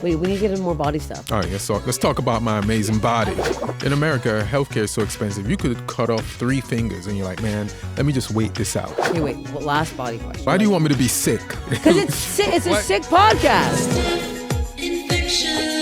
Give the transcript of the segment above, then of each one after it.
Wait, we need to get into more body stuff. All right, let's talk about my amazing body. In America, healthcare is so expensive. You could cut off 3 fingers and you're like, man, let me just wait this out. Okay, wait, last body question. Why do you want me to be sick? Because it's sick. It's a sick podcast. Steph Infection.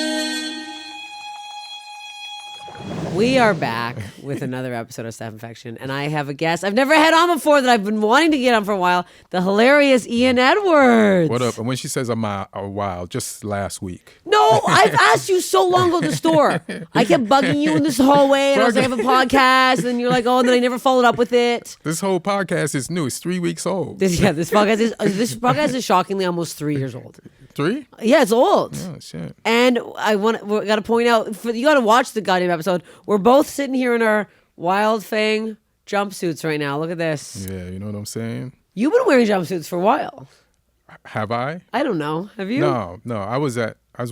We are back with another episode of Steph Infection, and I have a guest I've never had on before that I've been wanting to get on for a while, the hilarious Ian Edwards. What up? And when she says I'm a while, just last week. No, I've asked you so long ago at the store. I kept bugging you in this hallway, and I was like, I have a podcast, and you're like, oh, and then I never followed up with it. This whole podcast is new. It's 3 weeks old. This podcast is shockingly almost 3 years old. 3? Yeah, it's old. Oh, shit. And we got to point out, you got to watch the goddamn episode. We're both sitting here in our Wild Fang jumpsuits right now. Look at this. Yeah, you know what I'm saying? You've been wearing jumpsuits for a while. Have I? I don't know. Have you? No. I was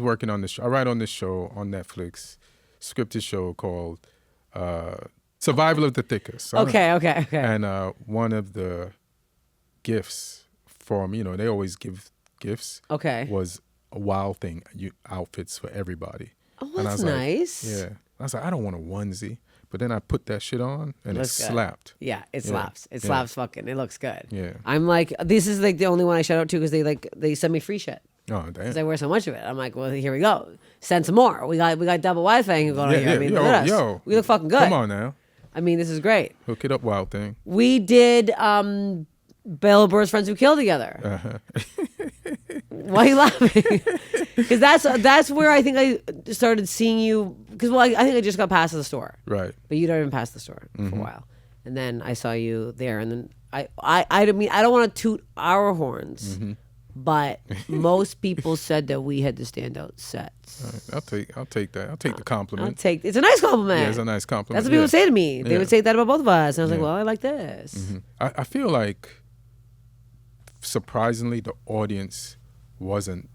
working on this show. I write on this show on Netflix, scripted show called Survival of the Thickest. Okay. And one of the gifts from, they always give gifts. Okay. Was a Wild Thing outfits for everybody. Oh, and that's I was nice. Like, yeah. I was like, I don't want a onesie. But then I put that shit on and it slapped. Yeah, it slaps. It slaps fucking. It looks good. Yeah. I'm like, this is like the only one I shout out to because they send me free shit. Oh, damn. Because I wear so much of it. I'm like, well, here we go. Send some more. We got double Wi-Fi going on here. I mean, look at us. We look fucking good. Come on now. I mean, this is great. Hook it up, Wild Thing. We did Bill Burr's Friends Who Kill together. Uh-huh. Why are you laughing? Because that's where I think I started seeing you. Because I think I just got past the store. Right. But you'd already been past the store for a while, and then I saw you there, and then I mean I don't want to toot our horns, but most people said that we had the standout sets. Right. I'll take that. I'll take the compliment. It's a nice compliment. Yeah, it's a nice compliment. That's what people say to me. They would say that about both of us, and I was like, Yeah. well, I like this. I feel like surprisingly the audience wasn't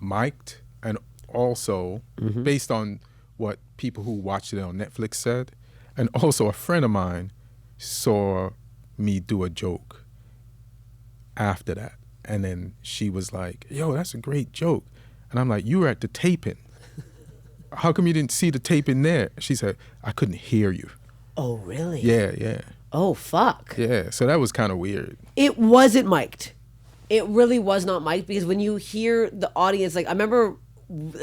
mic'd, and also based on what people who watched it on Netflix said, and also a friend of mine saw me do a joke after that, and then she was like, yo, that's a great joke. And I'm like, you were at the taping. How come you didn't see the taping there? She said, I couldn't hear you. Oh, really? Yeah. Oh, fuck. Yeah, so that was kind of weird. It wasn't mic'd. It really was not mic'd, because when you hear the audience, like I remember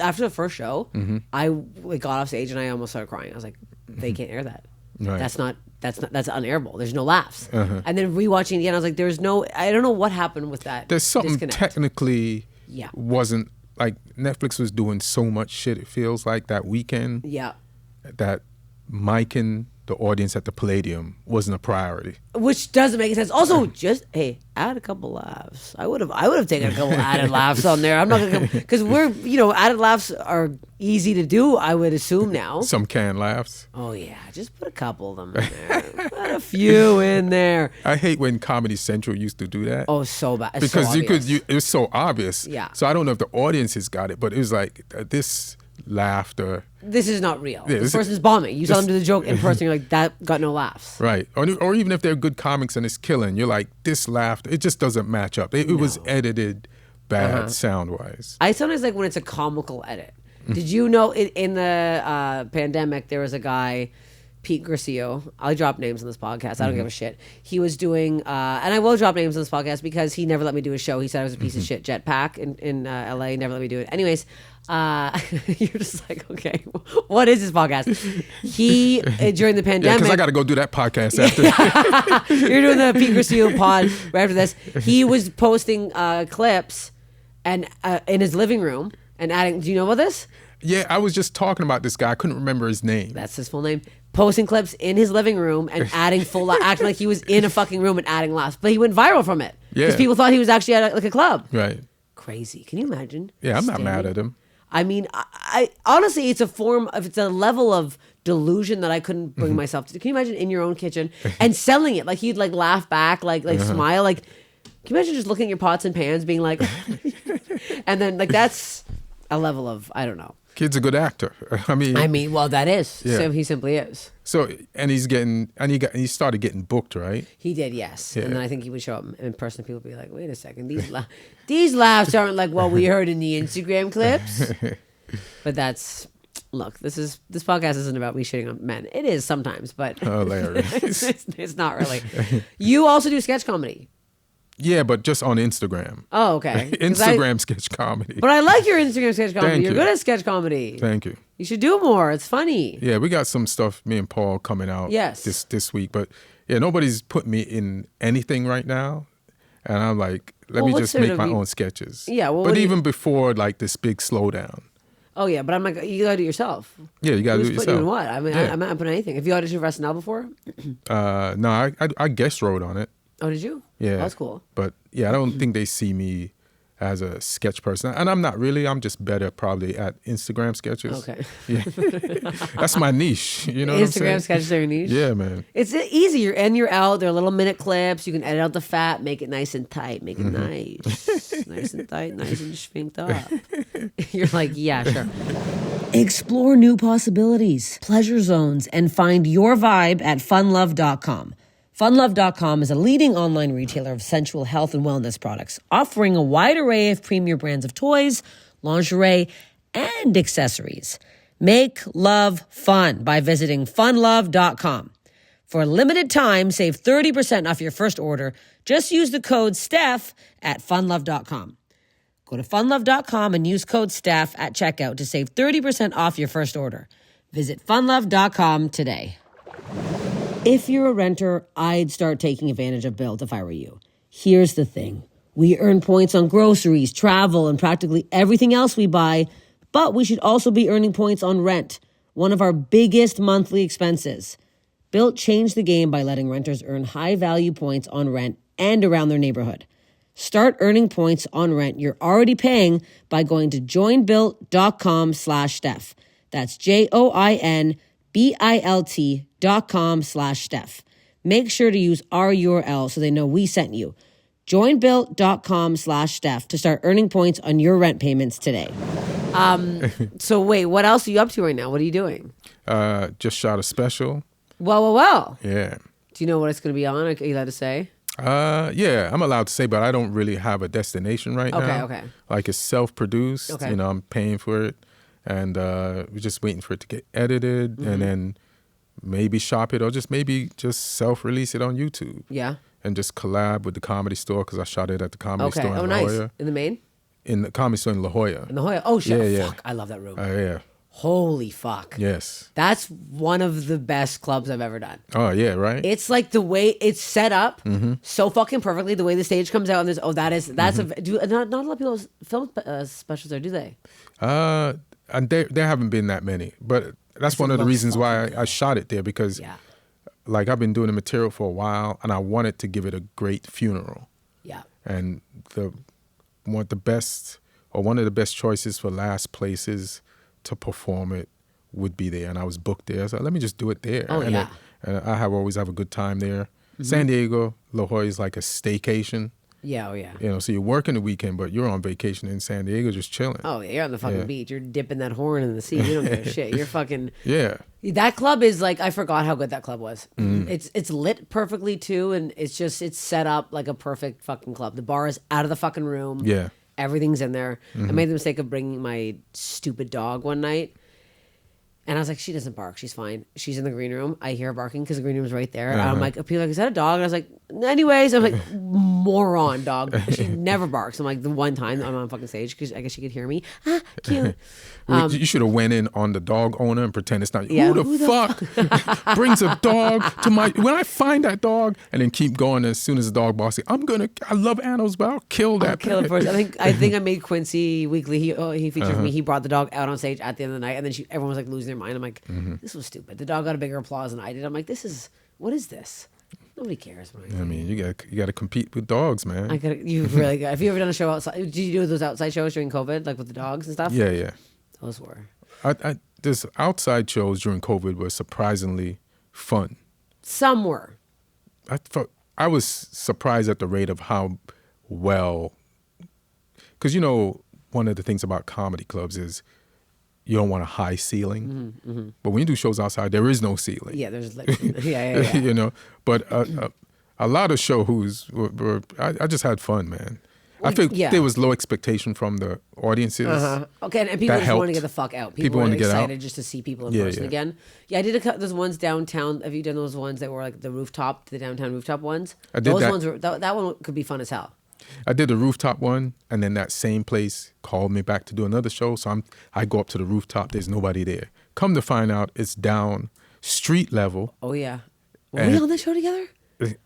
after the first show, I got off stage and I almost started crying. I was like, they can't air that. Right. That's unairable. There's no laughs. And then rewatching it again, I was like, I don't know what happened with that. There's something disconnect. technically wasn't, like Netflix was doing so much shit, it feels like that weekend. Yeah. That micing the audience at the Palladium wasn't a priority. Which doesn't make sense. Also, just add a couple laughs. I would have taken a couple added laughs on there. I'm not gonna, because added laughs are easy to do, I would assume now. Some canned laughs. Oh yeah, just put a couple of them in there. Put a few in there. I hate when Comedy Central used to do that. Oh, so bad. It's because so obvious. it was so obvious. Yeah. So I don't know if the audiences got it, but it was like this laughter. This is not real. Yeah, this person's bombing. You saw them do the joke in person, you're like, that got no laughs. Right. Or even if they're good comics and it's killing, you're like, this laughter, it just doesn't match up. It was edited bad sound-wise. I sometimes like when it's a comical edit. Did you know in the pandemic, there was a guy, Pete Grissio. I'll drop names on this podcast. I don't give a shit. He was doing, and I will drop names on this podcast because he never let me do a show. He said I was a piece of shit. Jetpack in LA, never let me do it. Anyways, you're just like, okay, what is this podcast? He, during the pandemic. Because I got to go do that podcast after. You're doing the Pete Grissio pod right after this. He was posting clips and in his living room and adding, do you know about this? Yeah, I was just talking about this guy. I couldn't remember his name. That's his full name. Posting clips in his living room and adding full acting like he was in a fucking room and adding laughs. But he went viral from it. Yeah. Because people thought he was actually at like a club. Right. Crazy. Can you imagine? Yeah, I'm not mad at him. I mean, I honestly, it's a level of delusion that I couldn't bring myself to. Can you imagine in your own kitchen and selling it? Like he'd like laugh back, like smile. Like, can you imagine just looking at your pots and pans being like, and then like that's a level of, I don't know. Kid's a good actor. I mean, Well, that is. Yeah. So he simply is. so and he started getting booked, right? He did, yes. Yeah. And then I think he would show up in person. People would be like, wait a second. These laughs aren't like what we heard in the Instagram clips. But look, this podcast isn't about me shitting on men. It is sometimes, but Hilarious. it's not really. You also do sketch comedy. Yeah, but just on Instagram. Oh, okay. 'Cause Instagram sketch comedy. But I like your Instagram sketch comedy. Thank You're you. good at sketch comedy. Thank you. You should do more. It's funny. Yeah, we got some stuff, me and Paul, coming out Yes. this week. But yeah, nobody's put me in anything right now. And I'm like, let Well, me what just sort make of my you- own sketches. Yeah, well, but what do you- even before like this big slowdown. Oh, yeah. But I'm like, you got to do it yourself. Yeah, you got to Who's do it putting you in yourself. what? I mean, Yeah. I'm not putting anything. Have you auditioned for SNL before? No, I guest wrote on it. Oh, did you? Yeah. That's cool. But yeah, I don't think they see me as a sketch person. And I'm not really. I'm just better probably at Instagram sketches. Okay. Yeah. That's my niche. You know what I'm Instagram saying? sketches are your niche? Yeah, man. It's easy. You're out. They're little minute clips. You can edit out the fat, make it nice and tight, make it nice. Nice and tight, nice and shrinked up. You're like, yeah, sure. Explore new possibilities, pleasure zones, and find your vibe at funlove.com. Funlove.com is a leading online retailer of sensual health and wellness products, offering a wide array of premier brands of toys, lingerie, and accessories. Make love fun by visiting funlove.com. For a limited time, save 30% off your first order. Just use the code STEPH at funlove.com. Go to funlove.com and use code STEPH at checkout to save 30% off your first order. Visit funlove.com today. If you're a renter, I'd start taking advantage of BILL if I were you. Here's the thing. We earn points on groceries, travel, and practically everything else we buy, but we should also be earning points on rent, one of our biggest monthly expenses. BILL changed the game by letting renters earn high-value points on rent and around their neighborhood. Start earning points on rent you're already paying by going to joinbilt.com/Steph. That's joinbilt.com/Steph. Make sure to use our URL so they know we sent you. Joinbilt.com/Steph to start earning points on your rent payments today. So wait, what else are you up to right now? What are you doing? Just shot a special. Well. Yeah. Do you know what it's going to be on? Are you allowed to say? Yeah, I'm allowed to say, but I don't really have a destination right now. Okay. Like it's self-produced. Okay. You know, I'm paying for it, and we're just waiting for it to get edited, and then maybe shop it, or just self-release it on YouTube. Yeah. And just collab with the Comedy Store because I shot it at the Comedy Store in La nice. Jolla. In the Maine? In the Comedy Store in La Jolla. In La Jolla? Oh, shit. Yeah. Fuck. I love that room. Yeah. Holy fuck. Yes. That's one of the best clubs I've ever done. Oh, yeah, right? It's like the way it's set up so fucking perfectly. The way the stage comes out and there's that's a not a lot of people film specials there, do they? And there haven't been that many, but that's one of the looks reasons why fucking I shot it there because, Yeah. like, I've been doing the material for a while, and I wanted to give it a great funeral. Yeah. And one of the best choices for last places to perform it would be there, and I was booked there, so let me just do it there. Oh, and yeah. And I always have a good time there. San Diego, La Jolla is like a staycation. Yeah, oh yeah. You know, so you're working the weekend, but you're on vacation in San Diego just chilling. Oh yeah, you're on the fucking Yeah. beach. You're dipping that horn in the sea. You don't give a shit. You're fucking Yeah. That club is like I forgot how good that club was. Mm. It's lit perfectly too, and it's set up like a perfect fucking club. The bar is out of the fucking room. Yeah. Everything's in there. I made the mistake of bringing my stupid dog one night. And I was like, she doesn't bark. She's fine. She's in the green room. I hear her barking because the green room's right there. And I'm like, people are like, is that a dog? And I was like, anyways. I'm like, moron, dog. She never barks. I'm like, the one time I'm on fucking stage because I guess she could hear me. Ah, cute. You should have went in on the dog owner and pretend it's not you. Yeah, Who the fuck brings a dog to my... When I find that dog, and then keep going as soon as the dog boss says, I love animals, but I'll kill that. Kill it first. I think I made Quincy Weekly. He featured me. He brought the dog out on stage at the end of the night, and then everyone was like losing their mind. I'm like, this was stupid. The dog got a bigger applause than I did. I'm like, what is this? Nobody cares. I mean, you got to compete with dogs, man. You really got. Have you ever done a show outside? Did you do those outside shows during COVID, like with the dogs and stuff? Yeah. Those were. This outside shows during COVID were surprisingly fun. Some were. I was surprised at the rate of how well, because one of the things about comedy clubs is you don't want a high ceiling. But when you do shows outside, there is no ceiling. Yeah, there's like, yeah. You know, but a lot of shows I just had fun, man. I think there was low expectation from the audiences. Okay, and people just want to get the fuck out. People want were to get excited out. just to see people in person again. Yeah, I did those ones downtown. Have you done those ones that were like the downtown rooftop ones? I did those that. ones were that one could be fun as hell. I did the rooftop one, and then that same place called me back to do another show. So I go up to the rooftop. There's nobody there. Come to find out, it's down street level. Oh yeah, were we on that show together?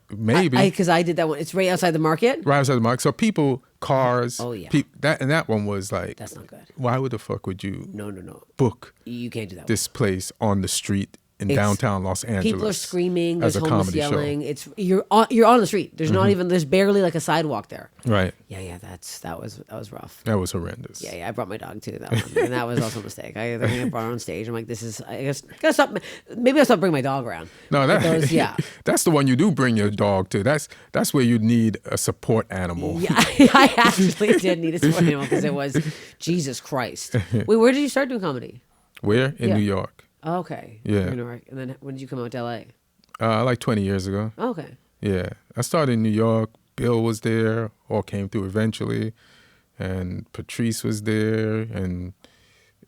Maybe because I did that one. It's right outside the market. Right outside the market. So people, cars. Oh yeah. That one was like. That's not good. Why would the fuck would you? No. Book. You can't do that. This place on the street in downtown Los Angeles. People are screaming. There's as a homeless comedy yelling. show. It's you're on the street. There's not even. There's barely like a sidewalk there. Right. Yeah. That was rough. That was horrendous. Yeah. I brought my dog to that one, and that was also a mistake. I brought her on stage. I'm like, this is. I guess gotta stop. Maybe I'll stop bringing my dog around. No, yeah. That's the one you do bring your dog to. That's where you need a support animal. Yeah, I actually did need a support animal because it was Jesus Christ. Wait, where did you start doing comedy? Where? In New York. Oh, okay. Yeah. New York. And then when did you come out to LA? Like 20 years ago. Oh, okay. Yeah. I started in New York. Bill was there, all came through eventually. And Patrice was there. And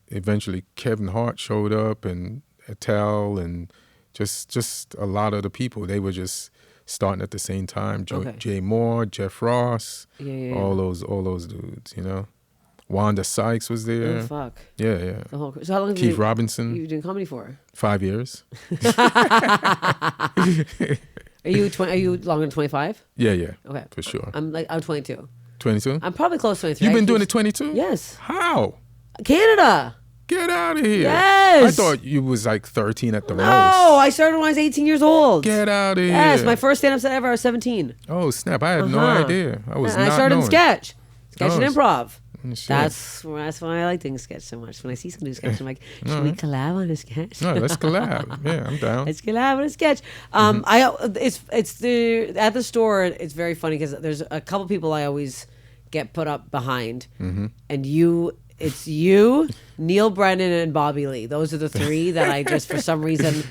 eventually Kevin Hart showed up and Attell and just a lot of the people. They were just starting at the same time. Jay Moore, Jeff Ross, all those dudes, you know. Wanda Sykes was there. Oh, fuck. Yeah. The whole, so how long Keith Robinson. You doing comedy for? 5 years. Are you longer than 25? Yeah. Okay. For sure. I'm 22. 22? I'm probably close to 23. You've been doing it 22? Yes. How? Canada. Get out of here. Yes. I thought you was like 13 at the most. No, I started when I was 18 years old. Get out of here. Yes, my first stand-up set ever, I was 17. Oh, snap. I had no idea. I was And not I started in knowing. sketch and Oh, improv. Shit. That's why I like doing sketch so much. When I see someone do sketch, I'm like, should we collab on a sketch? No, let's collab. Yeah, I'm down. Let's collab on a sketch. It's at the store. It's very funny because there's a couple people I always get put up behind, and it's you, Neil Brennan, and Bobby Lee. Those are the three that I just, for some reason,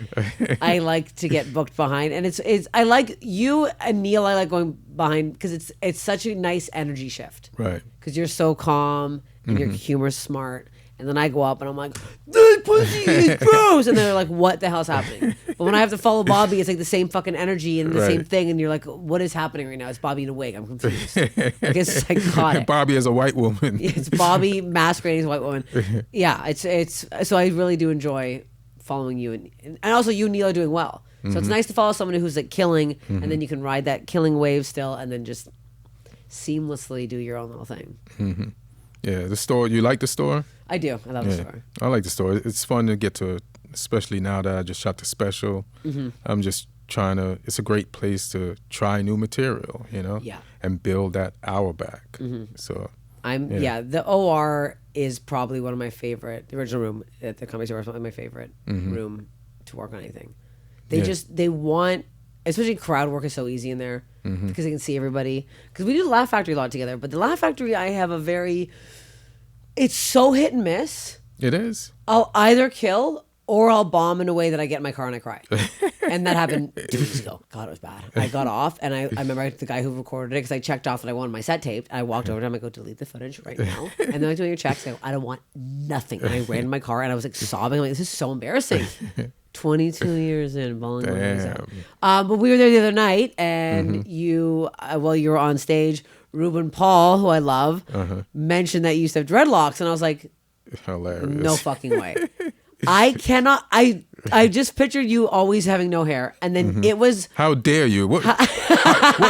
I like to get booked behind. And it's I like you and Neil. I like going behind because it's such a nice energy shift. Right. Because you're so calm and your humor's smart. And then I go up and I'm like, this pussy is gross. And they're like, what the hell's happening? But when I have to follow Bobby, it's like the same fucking energy and the same thing. And you're like, what is happening right now? It's Bobby in a wig. I'm confused. Like, it's psychotic. Bobby as a white woman. It's Bobby masquerading as a white woman. Yeah, it's so I really do enjoy following you. And also you and Neil are doing well. So it's nice to follow someone who's like killing and then you can ride that killing wave still and then just seamlessly do your own little thing. Yeah, the store. You like the store? I do. I love the store. I like the store. It's fun to get to, especially now that I just shot the special. I'm just trying to, it's a great place to try new material, you know? Yeah. And build that hour back. So. The OR is probably one of my favorite, the original room at the Comedy Store is probably my favorite room to work on anything. They want, especially crowd work is so easy in there because they can see everybody. Because we do the Laugh Factory a lot together, but the Laugh Factory, I have it's so hit and miss. It is. I'll either kill or I'll bomb in a way that I get in my car and I cry. And that happened 2 weeks ago. God, it was bad. I got off and I remember the guy who recorded it because I checked off that I wanted my set taped. I walked over to him. I go, delete the footage right now. And then I doing your checks. I go, I don't want nothing. And I ran in my car and I was like sobbing. I'm like, this is so embarrassing. 22 years in, bawling my eyes out. But we were there the other night and you were on stage, Ruben Paul, who I love, mentioned that you used to have dreadlocks. And I was like, hilarious. No fucking way. I cannot. I just pictured you always having no hair, and then it was. How dare you? What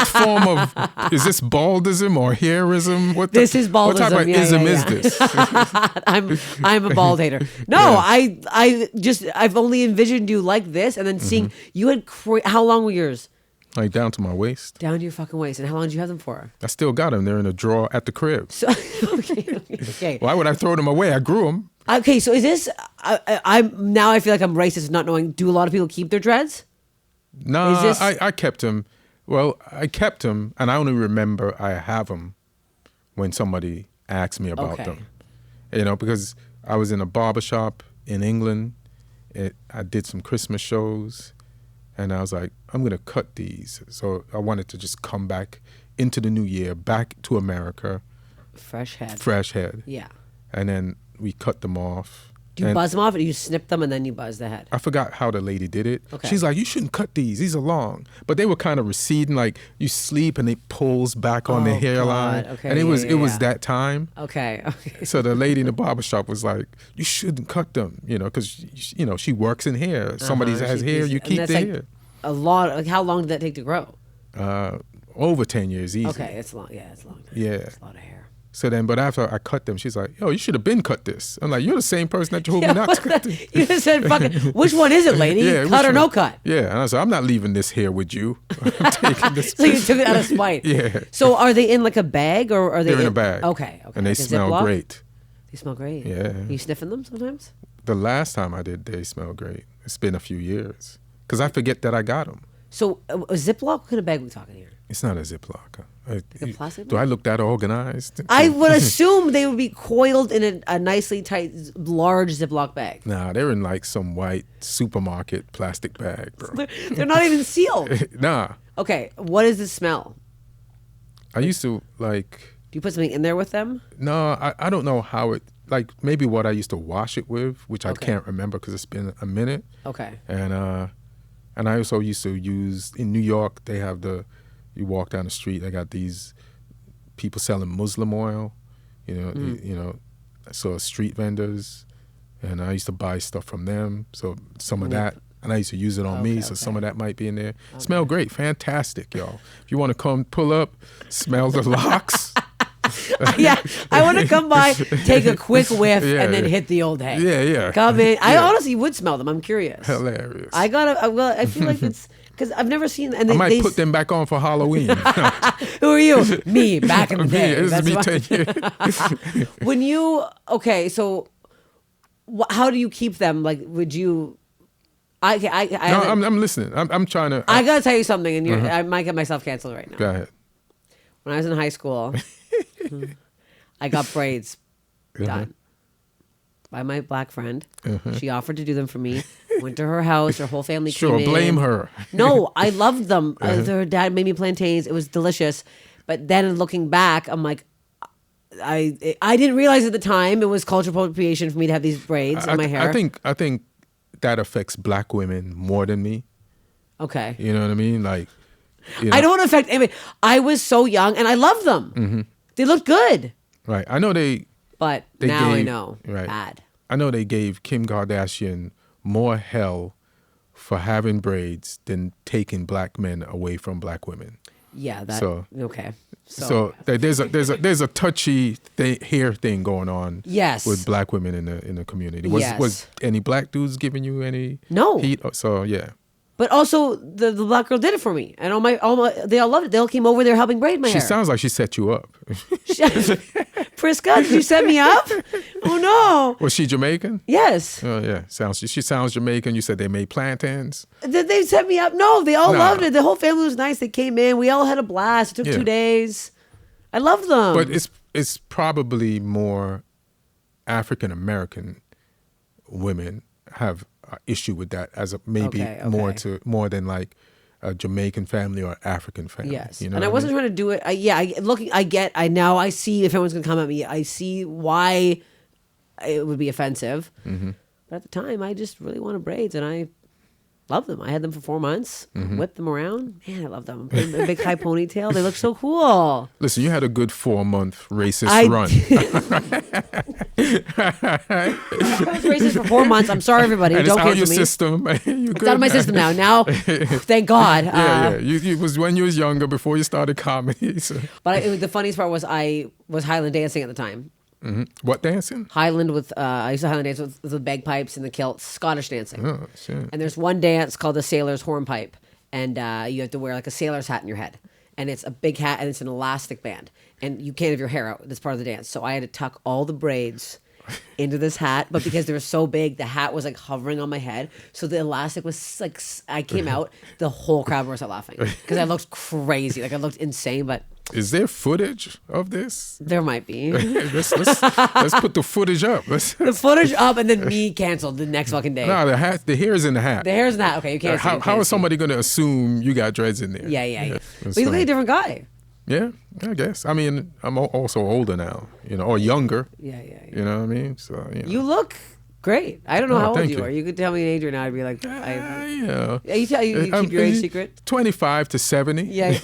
form of is this baldism or hairism? This is baldism. What type of ism is this? I'm a bald hater. No, I've only envisioned you like this, and then seeing you had. How long were yours? Like down to my waist. Down to your fucking waist. And how long did you have them for? I still got them. They're in a drawer at the crib. So, okay. Why would I throw them away? I grew them. Okay, so is this? I'm now. I feel like I'm racist, not knowing. Do a lot of people keep their dreads? No, this... I kept them. Well, I kept them, and I only remember I have them when somebody ask me about Okay. them. You know, because I was in a barber shop in England. I did some Christmas shows, and I was like, I'm going to cut these. So I wanted to just come back into the new year, back to America, Fresh head. fresh head. Yeah. And then we cut them off. Do you And buzz them off, or do you snip them and then you buzz the head? I forgot how the lady did it. Okay. She's like, you shouldn't cut these. These are long. But they were kind of receding, like you sleep and it pulls back on the Oh, hairline. God. Okay, And it was yeah, it was yeah. that time. Okay. Okay. So the lady in the barber shop was like, you shouldn't cut them, you know, because, you know, she works in hair. Somebody has hair, you And keep that's their like hair. a lot. Like, how long did that take to grow? Over 10 years easy. Okay, it's long. Yeah, it's long. Yeah. It's a lot of hair. So then, but after I cut them, she's like, yo, you should have been cut this. I'm like, you're the same person that told me not to cut this. You just said, "Fucking, which one is it, lady? Yeah, cut which or one? no cut?" Yeah. And I was like, I'm not leaving this hair with you. I'm taking this. So you took it out of spite. Yeah. So are they in like a bag, or are they? They're in a bag. Okay. Okay. And they Like a smell Ziploc? great. They smell great. Yeah. You sniffing them sometimes? The last time I did, they smell great. It's been a few years. Because I forget that I got them. So a Ziploc? What kind of bag we talking here? It's not a Ziploc. a plastic Do bag? I look that organized? I would assume they would be coiled in a nicely tight, large Ziploc bag. Nah, they're in like some white supermarket plastic bag, bro. They're not even sealed. Nah. Okay, what is the smell? I used to like, Do you put something in there with them? no, I don't know how it, like maybe what I used to wash it with, which I Okay. can't remember because it's been a minute. Okay. And I also used to use, in New York, they have you walk down the street, they got these people selling Muslim oil, you know, so street vendors, and I used to buy stuff from them. So some of that, and I used to use it on me, so some of that might be in there. Smell great, fantastic, y'all. If you want to come pull up, smell the locks. Yeah, I want to come by, take a quick whiff, Yeah, and then yeah. hit the old hay. Yeah, yeah. Come in. I Yeah. honestly would smell them. I'm curious. Hilarious. I gotta. Well, I feel like it's because I've never seen. And I they, might put them back on for Halloween. Who are you? Me back in the day. This is That's me why- 10 years. When you so how do you keep them? Like, would you? I No, haven't- I'm listening. I'm trying to. I gotta tell you something, and I might get myself canceled right now. Go ahead. When I was in high school, I got braids done by my black friend. She offered to do them for me. Went to her house. Her whole family Sure, came in. blame her. No, I loved them. Her dad made me plantains. It was delicious. But then looking back, I'm like, I didn't realize at the time it was cultural appropriation for me to have these braids in my hair. I think that affects black women more than me. Okay. You know what I mean? Like, you know, I don't affect anybody. I was so young and I loved them. They looked good. Right. I know they But They now I gave- know. right. Bad. I know they gave Kim Kardashian more hell for having braids than taking black men away from black women. Yeah, that So- okay. So there's a touchy hair thing going on. Yes. With black women in the community. Was any black dudes giving you any No. heat? So yeah. But also the black girl did it for me. And they all loved it. They all came over there helping braid my She hair. sounds like she set you up. Priska, did you set me up? Oh no. Was she Jamaican? Yes. Oh yeah, she sounds Jamaican. You said they made plantains. Did they set me up? No, they all Nah. loved it. The whole family was nice. They came in. We all had a blast. It took Yeah. 2 days. I love them. But it's probably more African American women have an issue with that as a maybe Okay, okay. more than like a Jamaican family or African family. Yes, You know and I what wasn't mean? trying to do it. I see if anyone's gonna come at me. I see why it would be offensive. Mm-hmm. But at the time, I just really wanted braids, and I loved them. I had them for 4 months. Mm-hmm. Whipped them around. Man, I love them. A big high ponytail. They look so cool. Listen, you had a good 4-month racist I run. I was racist for 4 months. I'm sorry, everybody. And it's Don't out your cancel me. system. You It's out of my system now. Now, thank God. Yeah, yeah. You was when you was younger before you started comedy. So. But the funniest part was I was Highland dancing at the time. What dancing? Highland I used to Highland dance with the bagpipes and the kilts, Scottish dancing. Oh shit. And there's one dance called the sailor's hornpipe, and you have to wear like a sailor's hat in your head, and it's a big hat and it's an elastic band, and you can't have your hair out. That's part of the dance. So I had to tuck all the braids into this hat, but because they were so big, the hat was like hovering on my head, so the elastic was like I came out, the whole crowd burst out laughing because I looked crazy, like I looked insane, but Is there footage of this? There might be. let's put the footage up. The footage up and then me canceled the next fucking day. No, the hair's in the hat. The hair's in the hat. Okay, you can't see. How is somebody going to assume you got dreads in there? Yeah. But you look like a different guy. Yeah, I guess. I mean, I'm also older now, or younger. Yeah. You know what I mean? So You look great. I don't know how old thank you are. You could tell me an age right now. I'd be like, yeah. You keep your age secret? 25 to 70. Yeah.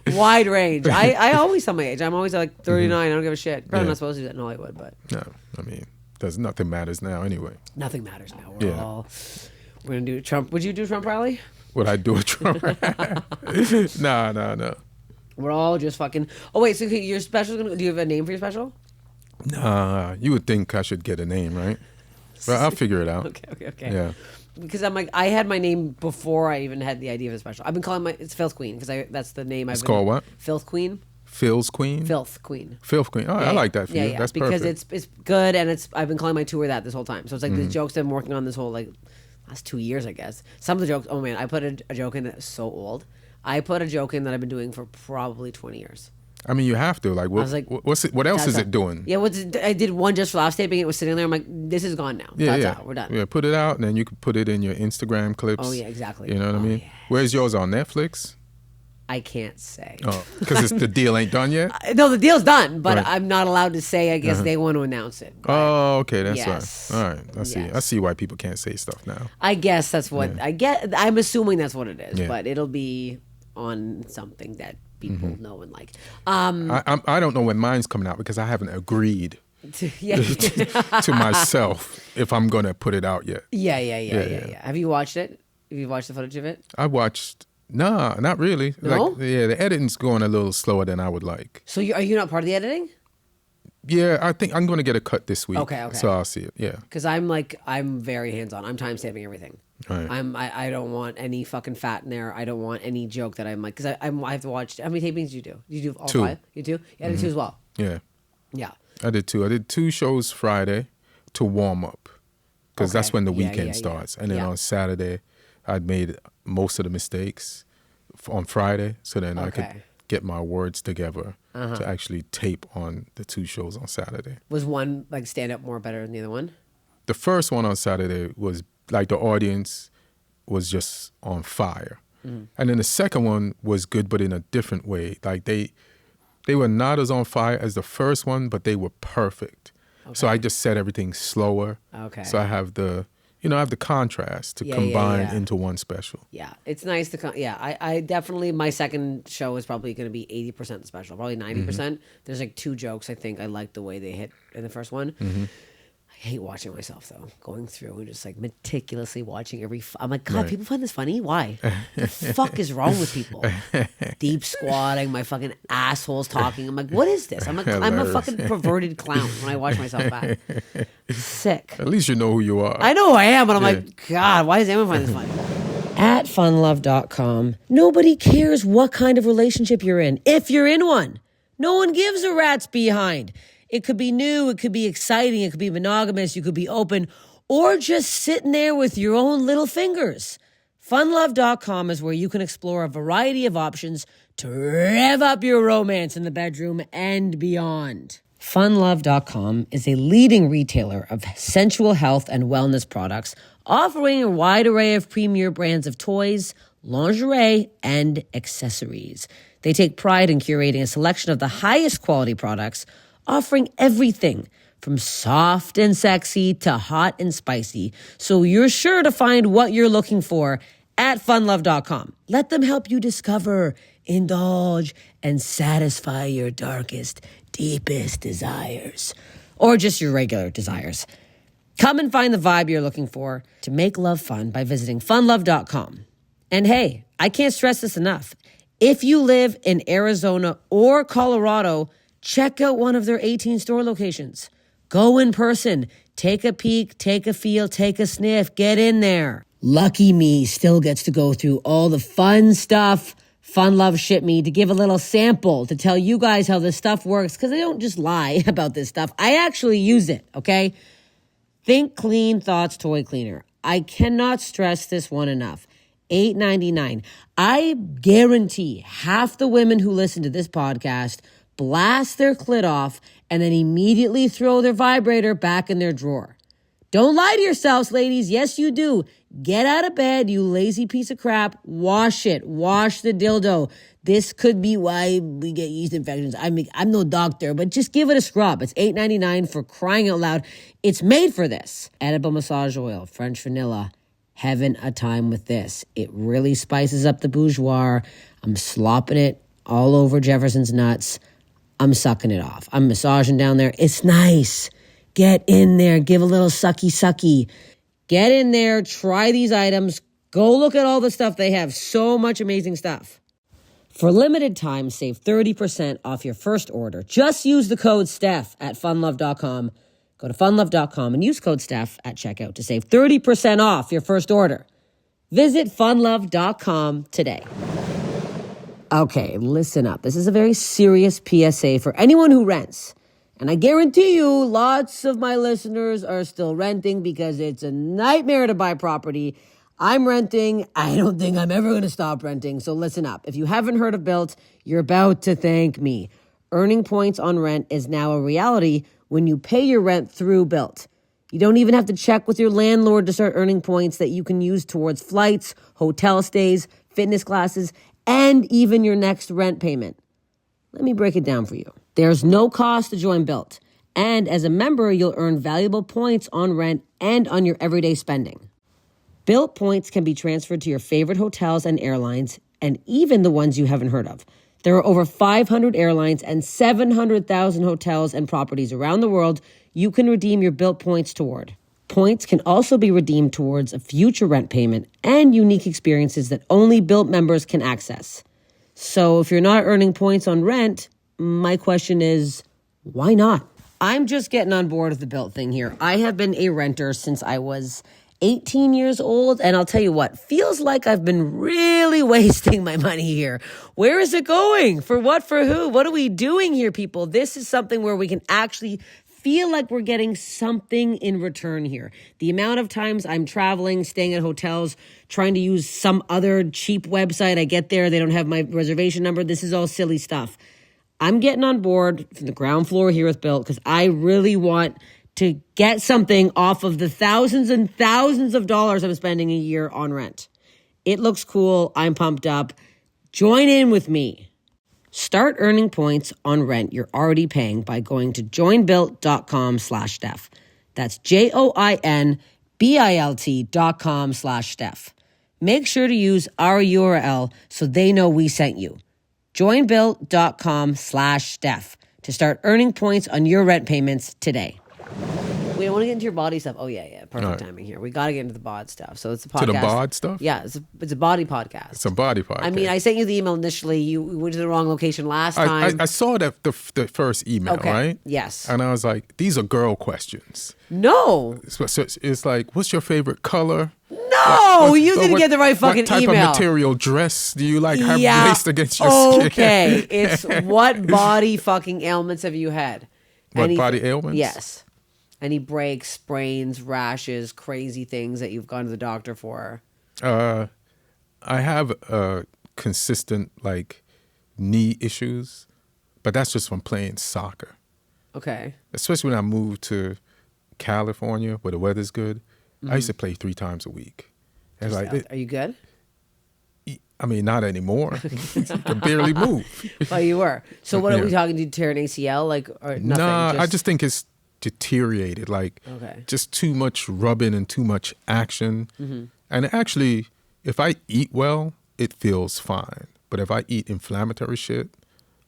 Wide range. I always tell my age. I'm always like 39. I don't give a shit. Probably not supposed to do that in Hollywood, but. No, I mean, nothing matters now anyway. Nothing matters now. We're going to do Trump. Would you do Trump rally? Would I do a Trump rally? No. We're all just fucking. Oh, wait. So your special's going to. Do you have a name for your special? Nah, you would think I should get a name, right? But I'll figure it out. Okay. Yeah. Because I'm like, I had my name before I even had the idea of a special. I've been calling it's Filth Queen because that's the name I've been. It's called what? Filth Queen. Phil's Queen? Filth Queen. Filth Queen. Oh, I like that for you. Yeah. That's because perfect. it's good and I've been calling my tour that this whole time. So it's like the jokes that I'm working on this whole last 2 years, I guess. Some of the jokes, oh man, I put a joke in that is so old. I put a joke in that I've been doing for probably 20 years. I mean, you have to. Like, what else is it doing? Yeah, I did one just for last taping. It was sitting there. I'm like, this is gone now. That's out. We're done. Yeah, put it out, and then you can put it in your Instagram clips. Oh, yeah, exactly. You know what I mean? Yeah. Where's yours, on Netflix? I can't say. Oh, because the deal ain't done yet? No, the deal's done, but Right. I'm not allowed to say. I guess they want to announce it. Oh, okay, that's Yes. right. All right, I see. Yes. I see why people can't say stuff now. I guess that's what I get. I'm assuming that's what it is, Yeah. but it'll be on something that people know and like. I don't know when mine's coming out because I haven't agreed Yeah. to myself if I'm going to put it out yet. Yeah. Have you watched it? Have you watched the footage of it? I watched. No, not really. No? The editing's going a little slower than I would like. So are you not part of the editing? Yeah, I think I'm going to get a cut this week. Okay. So I'll see it. Yeah. Because I'm very hands on. I'm time stamping everything. Right. I don't want any fucking fat in there. I don't want any joke that I'm like, because I have to watch. How many tapings do you do? You do all 2. 5? You do? Yeah, I did 2 as well. Yeah. Yeah. I did 2. I did 2 shows Friday to warm up because that's when the weekend starts. And then on Saturday, I'd made most of the mistakes on Friday. So then I could get my words together to actually tape on the 2 shows on Saturday. Was one stand up more better than the other one? The first one on Saturday was like the audience was just on fire. And then the second one was good, but in a different way. Like they were not as on fire as the first one, but they were perfect. Okay. So I just set everything slower. Okay. So I have the contrast to combine into one special. Yeah, it's nice to I definitely, my second show is probably going to be 80% the special, probably 90%. There's 2 jokes I think I like the way they hit in the first one. I hate watching myself though, going through and just meticulously watching every. I'm like, God, people find this funny? Why? The fuck is wrong with people? Deep squatting, my fucking assholes talking. I'm like, what is this? I'm a fucking perverted clown when I watch myself back. Sick. At least you know who you are. I know who I am, but I'm like, God, why does anyone find this funny? At funlove.com, nobody cares what kind of relationship you're in. If you're in one, no one gives a rat's behind. It could be new, it could be exciting, it could be monogamous, you could be open, or just sitting there with your own little fingers. Funlove.com is where you can explore a variety of options to rev up your romance in the bedroom and beyond. Funlove.com is a leading retailer of sensual health and wellness products, offering a wide array of premier brands of toys, lingerie, and accessories. They take pride in curating a selection of the highest quality products, offering everything from soft and sexy to hot and spicy. So you're sure to find what you're looking for at funlove.com. Let them help you discover, indulge, and satisfy your darkest, deepest desires. Or just your regular desires. Come and find the vibe you're looking for to make love fun by visiting funlove.com. And hey, I can't stress this enough. If you live in Arizona or Colorado, check out one of their 18 store locations. Go in person. Take a peek, take a feel, take a sniff. Get in there. Lucky me still gets to go through all the fun stuff Fun Love shipped me to give a little sample to tell you guys how this stuff works, because I don't just lie about this stuff. I actually use it, okay? Think Clean Thoughts Toy Cleaner. I cannot stress this one enough. $8.99. I guarantee half the women who listen to this podcast blast their clit off and then immediately throw their vibrator back in their drawer. Don't lie to yourselves, ladies. Yes, you do. Get out of bed, you lazy piece of crap. Wash it. Wash the dildo. This could be why we get yeast infections. I'm no doctor, but just give it a scrub. It's $8.99 for crying out loud. It's made for this. Edible massage oil, French vanilla. Having a time with this. It really spices up the bourgeois. I'm slopping it all over Jefferson's nuts. I'm sucking it off. I'm massaging down there. It's nice. Get in there. Give a little sucky. Get in there. Try these items. Go look at all the stuff they have. So much amazing stuff. For limited time, save 30% off your first order. Just use the code STEPH at funlove.com. Go to funlove.com and use code STEPH at checkout to save 30% off your first order. Visit funlove.com today. Okay, listen up. This is a very serious PSA for anyone who rents. And I guarantee you, lots of my listeners are still renting because it's a nightmare to buy property. I'm renting. I don't think I'm ever going to stop renting. So listen up. If you haven't heard of Built, you're about to thank me. Earning points on rent is now a reality when you pay your rent through Built. You don't even have to check with your landlord to start earning points that you can use towards flights, hotel stays, fitness classes, and even your next rent payment. Let me break it down for you. There's no cost to join Built. And as a member, you'll earn valuable points on rent and on your everyday spending. Built points can be transferred to your favorite hotels and airlines, and even the ones you haven't heard of. There are over 500 airlines and 700,000 hotels and properties around the world you can redeem your Built points toward. Points can also be redeemed towards a future rent payment and unique experiences that only Built members can access. So if you're not earning points on rent, my question is, why not? I'm just getting on board with the Built thing here. I have been a renter since I was 18 years old, and I'll tell you what, feels like I've been really wasting my money here. Where is it going? For what? For who? What are we doing here, people? This is something where we can actually feel like we're getting something in return here. The amount of times I'm traveling, staying at hotels, trying to use some other cheap website, I get there, they don't have my reservation number. This is all silly stuff. I'm getting on board from the ground floor here with Built because I really want to get something off of the thousands and thousands of dollars I'm spending a year on rent. It looks cool. I'm pumped up. Join in with me. Start earning points on rent you're already paying by going to joinbuilt.com/Steph. That's JOINBILT.com/Steph. Make sure to use our URL so they know we sent you. Joinbuilt.com/Steph to start earning points on your rent payments today. We don't want to get into your body stuff. Oh, yeah. Perfect timing here. We got to get into the bod stuff. So it's a podcast. To the bod stuff? Yeah, it's a body podcast. It's a body podcast. I mean, I sent you the email initially. You went to the wrong location last time. I saw that the first email, right? Yes. And I was like, these are girl questions. No. So it's like, what's your favorite color? No, you didn't get the right fucking email. What type of material dress do you like have placed against your skin? Okay, it's what body fucking ailments have you had? What body ailments? Yes. Any breaks, sprains, rashes, crazy things that you've gone to the doctor for? I have consistent knee issues, but that's just from playing soccer. Okay. Especially when I moved to California where the weather's good. I used to play 3 times a week. And Are you good? I mean, not anymore. I can barely move. Oh, you were. So what are we talking? Did you tear an ACL? Or nothing? Nah, I just think it's deteriorated. Just too much rubbing and too much action. Mm-hmm. And actually, if I eat well, it feels fine. But if I eat inflammatory shit,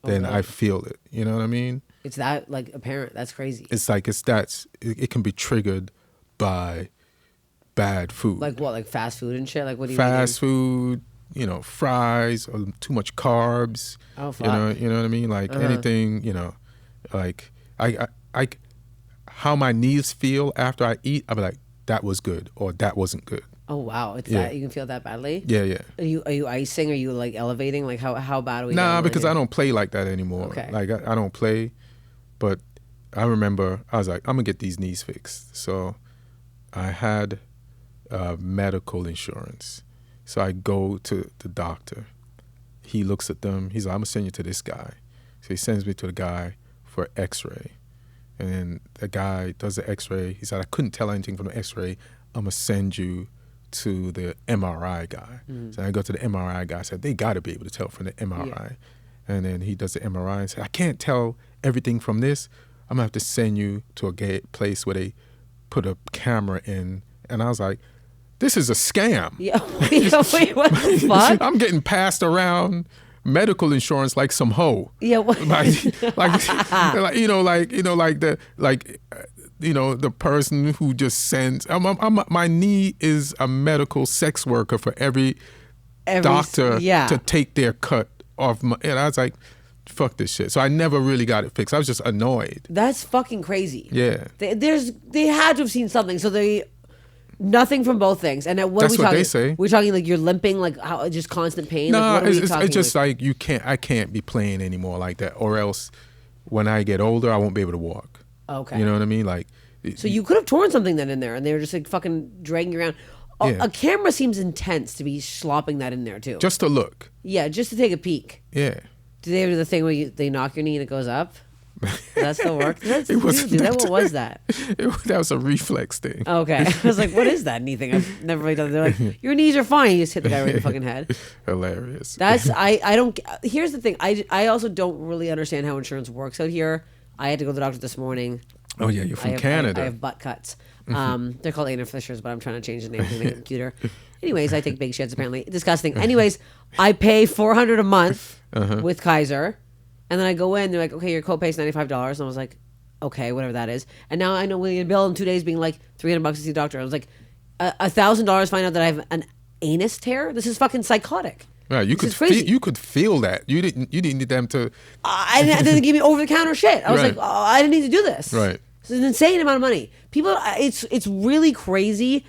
then I feel it. You know what I mean? It's that apparent. That's crazy. It's it can be triggered by bad food. Like what? Like fast food and shit? Like what do you Fast food, fries or too much carbs. Oh, fuck. You know what I mean? Anything, I how my knees feel after I eat, I'll be like, that was good or that wasn't good. Oh wow, it's that you can feel that badly? Yeah. Are you icing? Are you elevating? How bad are we? Nah, because I don't play like that anymore. Okay. I don't play, but I remember I was like, I'm gonna get these knees fixed. So I had medical insurance. So I go to the doctor. He looks at them. He's like, I'm going to send you to this guy. So he sends me to the guy for x-ray. And then the guy does the x-ray. He said, I couldn't tell anything from the x-ray. I'm going to send you to the MRI guy. So I go to the MRI guy. I said, they got to be able to tell from the MRI. Yeah. And then he does the MRI and said, I can't tell everything from this. I'm going to have to send you to a place where they put a camera in. And I was like, this is a scam. Yeah, wait, what the fuck? I'm getting passed around medical insurance like some hoe. Yeah, what? The person who just sends. My knee is a medical sex worker for every doctor to take their cut off. And I was like, fuck this shit. So I never really got it fixed. I was just annoyed. That's fucking crazy. Yeah. They had to have seen something. So nothing from both things. And what are we talking? That's what they say. We're talking like you're limping, like how just constant pain. No, like, it's just like I can't be playing anymore like that, or else when I get older, I won't be able to walk. Okay. You know what I mean? Like. So you could have torn something then in there, and they were just like fucking dragging you around. Yeah. A camera seems intense to be slopping that in there too. Just to look. Yeah, just to take a peek. Yeah. Do they do the thing where they knock your knee and it goes up? Does that still work? What was that? That was a reflex thing. Okay. I was like, what is that knee thing? I've never really done it. They're like, your knees are fine. You just hit the guy right in the fucking head. Hilarious. I don't, here's the thing. I also don't really understand how insurance works out here. I had to go to the doctor this morning. Oh yeah, you're from Canada. I have butt cuts. They're called anal fissures, but I'm trying to change the name to make it cuter. Anyways, I take big shits apparently. Disgusting. Anyways, I pay $400 a month with Kaiser, and then I go in. They're like, okay, your copay is $95, and I was like, okay, whatever that is. And now I know we're gonna bill in 2 days, being like $300 to see the doctor. I was like, $1,000. Find out that I have an anus tear. This is fucking psychotic. Right, you could feel that. You didn't need them to. And then they give me over the counter shit. I was like, oh, I didn't need to do this. Right. It's an insane amount of money. People, it's really crazy,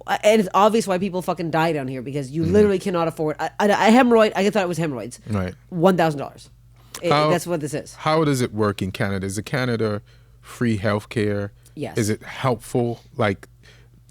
and it's obvious why people fucking die down here because you literally cannot afford a hemorrhoid. I thought it was hemorrhoids. Right. $1,000. That's what this is. How does it work in Canada? Is it Canada free healthcare? Yes. Is it helpful? Like,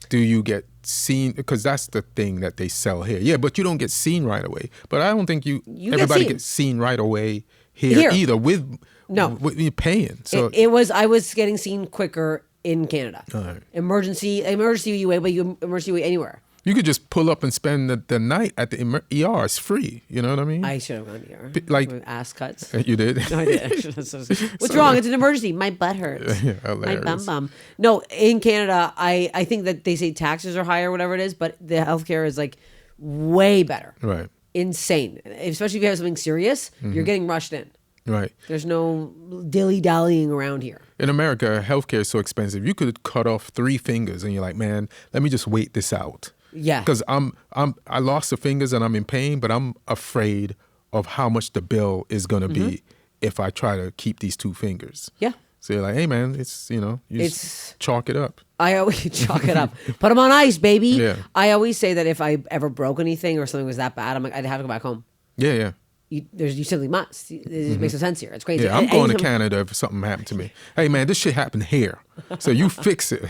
do you get seen? Because that's the thing that they sell here. Yeah, but you don't get seen right away. But I don't think everybody gets seen right away here either. With you're paying. So I was getting seen quicker in Canada. Right. Emergency UA, but you emergency UA anywhere. You could just pull up and spend the night at the ER. It's free. You know what I mean? I should have gone to ER. Like ass cuts. You did? No, I did. What's wrong? It's an emergency. My butt hurts. Yeah, hilarious. My bum. No, in Canada, I think that they say taxes are higher or whatever it is, but the healthcare is like way better. Right. Insane. Especially if you have something serious, you're getting rushed in. Right. There's no dilly-dallying around here. In America, healthcare is so expensive. You could cut off 3 fingers and you're like, man, let me just wait this out. Yeah. Because I lost the fingers and I'm in pain, but I'm afraid of how much the bill is going to be if I try to keep these 2 fingers. Yeah. So you're like, hey man, it's just chalk it up. I always chalk it up. Put them on ice, baby. Yeah. I always say that if I ever broke anything or something was that bad, I'm like, I'd have to go back home. Yeah, yeah. You simply must. It just makes no sense here. It's crazy. Yeah, I'm going to Canada if something happened to me. Hey man, this shit happened here, so you fix it.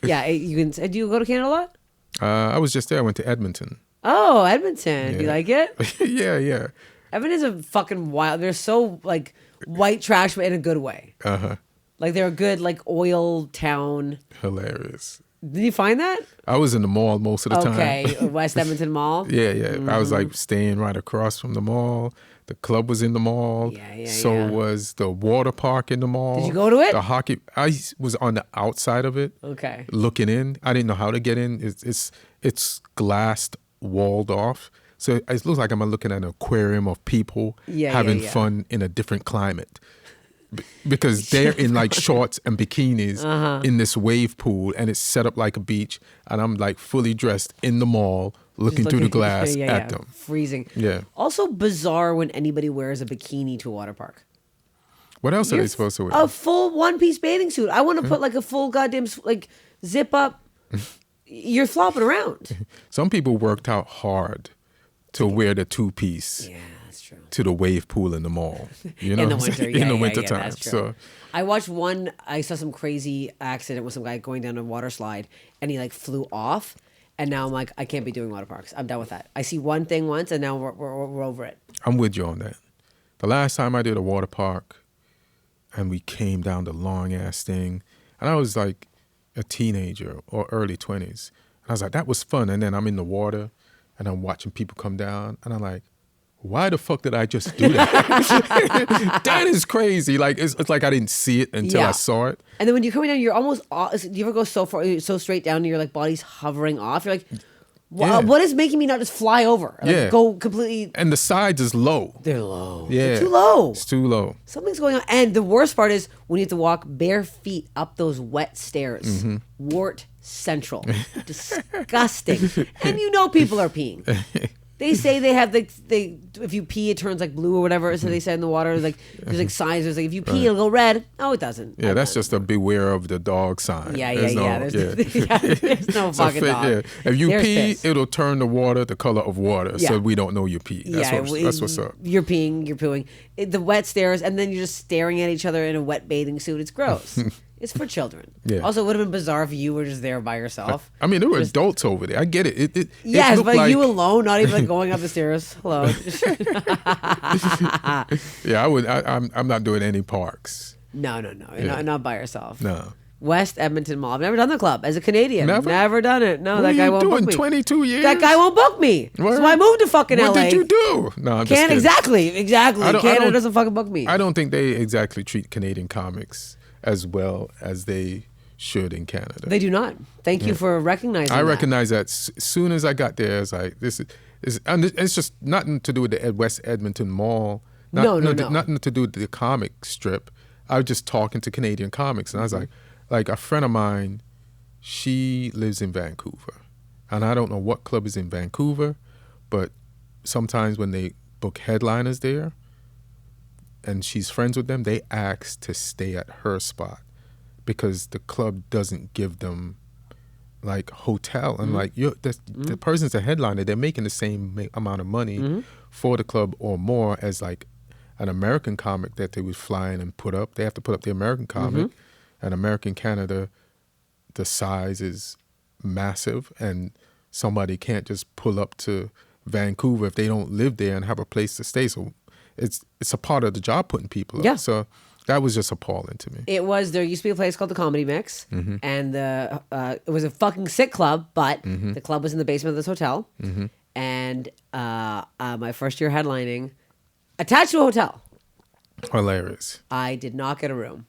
Yeah, you can. Do you go to Canada a lot? I was just there. I went to Edmonton. Oh, Edmonton. Yeah. Do you like it? Yeah. Edmonton's a fucking wild. They're so like white trash, but in a good way. Like they're a good like oil town. Hilarious. Did you find that? I was in the mall most of the time. Okay, West Edmonton Mall. Yeah. I was like staying right across from the mall. The club was in the mall. So was the water park in the mall. Did you go to it? The hockey. I was on the outside of it. Okay. Looking in. I didn't know how to get in. It's glassed, walled off. So it looks like I'm looking at an aquarium of people having fun in a different climate. Because they're in like shorts and bikinis in this wave pool, and it's set up like a beach, and I'm like fully dressed in the mall looking through the glass at them. Freezing. Yeah. Also bizarre when anybody wears a bikini to a water park. What else are they supposed to wear? A full one-piece bathing suit. I want to put like a full goddamn like zip up. You're flopping around. Some people worked out hard to wear the 2-piece. Yeah. True. To the wave pool in the mall, you know, in the winter, in the winter time. So I watched I saw some crazy accident with some guy going down a water slide, and he like flew off, And now I'm like, I can't be doing Waterparks. I'm done with that. I see one thing once, and now we're over it. I'm with you on that. The last time I did a water park, and we came down the long ass thing, and I was like a teenager or early 20s. And I was like, that was fun. And then I'm in the water, and I'm watching people come down, and I'm like, why the fuck did I just do that? That is crazy. Like it's like I didn't see it until I saw it. And then when you're coming down, you're almost. Do you ever go so far, so straight down, and your like body's hovering off? You're like, what is making me not just fly over? Like, go completely. And the sides is low. They're low. Yeah, They're too low. It's too low. Something's going on. And the worst part is when you have to walk bare feet up those wet stairs. Wart central. Disgusting. And you know people are peeing. They say they have if you pee it turns like blue or whatever. So they said in the water like there's like signs. There's like if you pee it'll go red. No, it doesn't. Yeah, that's just a beware of the dog sign. Yeah. There's no fucking dog. Yeah. If you pee, piss. it'll turn the water the color of water. Yeah. So we don't know you pee. That's what's up. You're peeing, you're pooing. The wet stairs, and then you're just staring at each other in a wet bathing suit. It's gross. It's for children. Yeah. Also, it would have been bizarre if you were just there by yourself. I mean, there were adults over there. I get it. Yes, it but like, you alone, not even like going up the stairs. Hello. Yeah, I'm not doing any parks. No. Not by yourself. No. West Edmonton Mall. I've never done the club as a Canadian. Never done it. No, What that are guy you won't doing? book me. 22 years. That guy won't book me. Word? So I moved to fucking LA. What did you do? No, I'm just kidding. Exactly. Canada don't- doesn't fucking book me. I don't think they exactly treat Canadian comics as well as they should in Canada. They do not. Thank you for recognizing I that. recognize that as soon as I got there. It's like this is and it's just nothing to do with the West Edmonton Mall. No. Nothing to do with the comic strip. I was just talking to Canadian comics, and I was like a friend of mine, she lives in Vancouver, and I don't know what club is in Vancouver, but sometimes when they book headliners there, and she's friends with them, they ask to stay at her spot because the club doesn't give them like hotel and like the person's a headliner, they're making the same amount of money for the club or more as like an American comic that they would fly in and put up. They have to put up the American comic, and American Canada, the size is massive, and somebody can't just pull up to Vancouver if they don't live there and have a place to stay. So it's a part of the job putting people up. Yeah. So that was just appalling to me. There used to be a place called the Comedy Mix, and it was a fucking sick club, but the club was in the basement of this hotel, and my first year headlining, attached to a hotel. Hilarious. I did not get a room.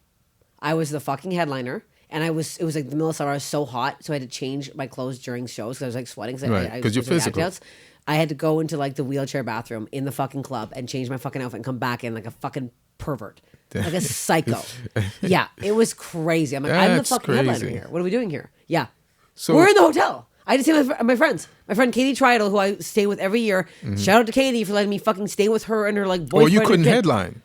I was the fucking headliner, and it was like the middle of summer. I was so hot, so I had to change my clothes during shows because I was like sweating. Right, because you're was doing physical. act-outs. I had to go into like the wheelchair bathroom in the fucking club and change my fucking outfit and come back in like a fucking pervert, like a psycho. Yeah, it was crazy. I'm like, I'm the That's fucking headliner crazy. here. What are we doing here? Yeah. So We're in the hotel. I just stay with my friends. My friend Katie Triadle, who I stay with every year. Shout out to Katie for letting me fucking stay with her and her like boyfriend. Well, you and couldn't kid. headline.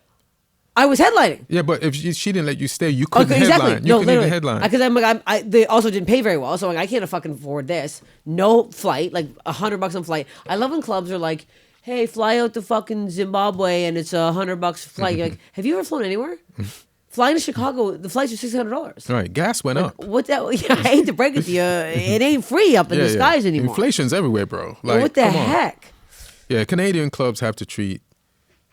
I was headlining. Yeah, but if she didn't let you stay, you couldn't Okay, headline. exactly. You No, couldn't literally. even headline. Because I'm like, they also didn't pay very well, so I'm like, I can't fucking afford this. No flight, like $100 on flight. I love when clubs are like, hey, fly out to fucking Zimbabwe and it's $100 flight. You're like, have you ever flown anywhere? Flying to Chicago, the flights are $600. Right, gas went up. What that? Yeah, I hate to break it to you, it ain't free up in the skies anymore. Inflation's everywhere, bro. Like, What the come on. heck? Yeah, Canadian clubs have to treat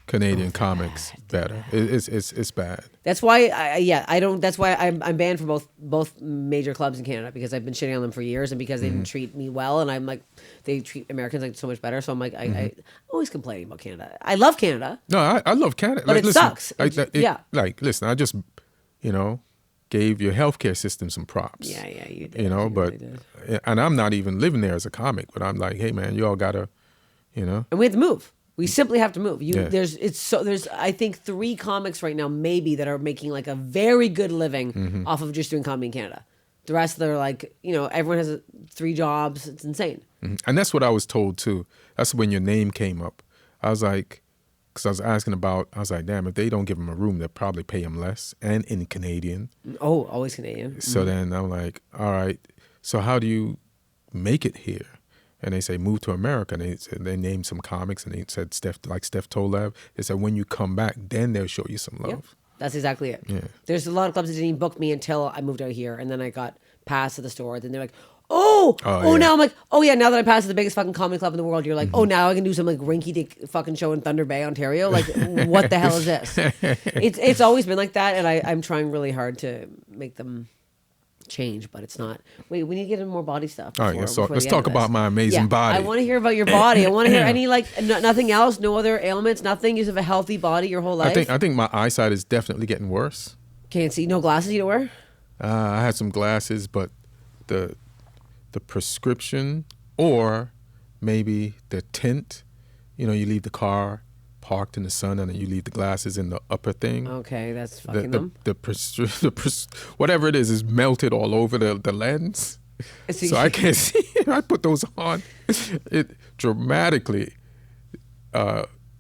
Canadian comics better. It's bad. That's why I don't. That's why I'm banned from both major clubs in Canada because I've been shitting on them for years and because they didn't treat me well and I'm like they treat Americans like so much better. So I'm like I always complaining about Canada. I love Canada. No, I love Canada. But like, it listen, sucks. Yeah. Like, listen, I just, gave your healthcare system some props. Yeah, you did. But really did. and I'm not even living there as a comic, but I'm like, hey man, you all gotta, And we have to move. We simply have to move. Yeah. There's I think 3 comics right now maybe that are making like a very good living off of just doing comedy in Canada. The rest they're like, everyone has 3 jobs. It's insane. And that's what I was told too. That's when your name came up. I was like, because I was asking about, I was like, damn, if they don't give him a room, they'll probably pay him less and in Canadian. Oh, always Canadian. So then I'm like, all right, so how do you make it here? And they say, move to America. And they named some comics and they said Steph Tolev. They said, when you come back, then they'll show you some love. Yep. That's exactly it. Yeah. There's a lot of clubs that didn't even book me until I moved out here. And then I got passed to the store. Then they're like, Now I'm like, oh yeah, now that I passed the biggest fucking comedy club in the world, you're like, oh, now I can do some like rinky-dink fucking show in Thunder Bay, Ontario. Like, what the hell is this? It's always been like that, and I'm trying really hard to make them change, but it's not. Wait, we need to get into more body stuff. All right, so let's talk about my amazing body. I want to hear about your body. I want to hear any nothing else, no other ailments, nothing. You have a healthy body your whole life. I think my eyesight is definitely getting worse. Can't see. No glasses you don't wear? I had some glasses, but the prescription or maybe the tint. You leave the car parked in the sun and then you leave the glasses in the upper thing. Okay, that's fucking them. Whatever it is melted all over the lens. So I can't see. I put those on. It dramatically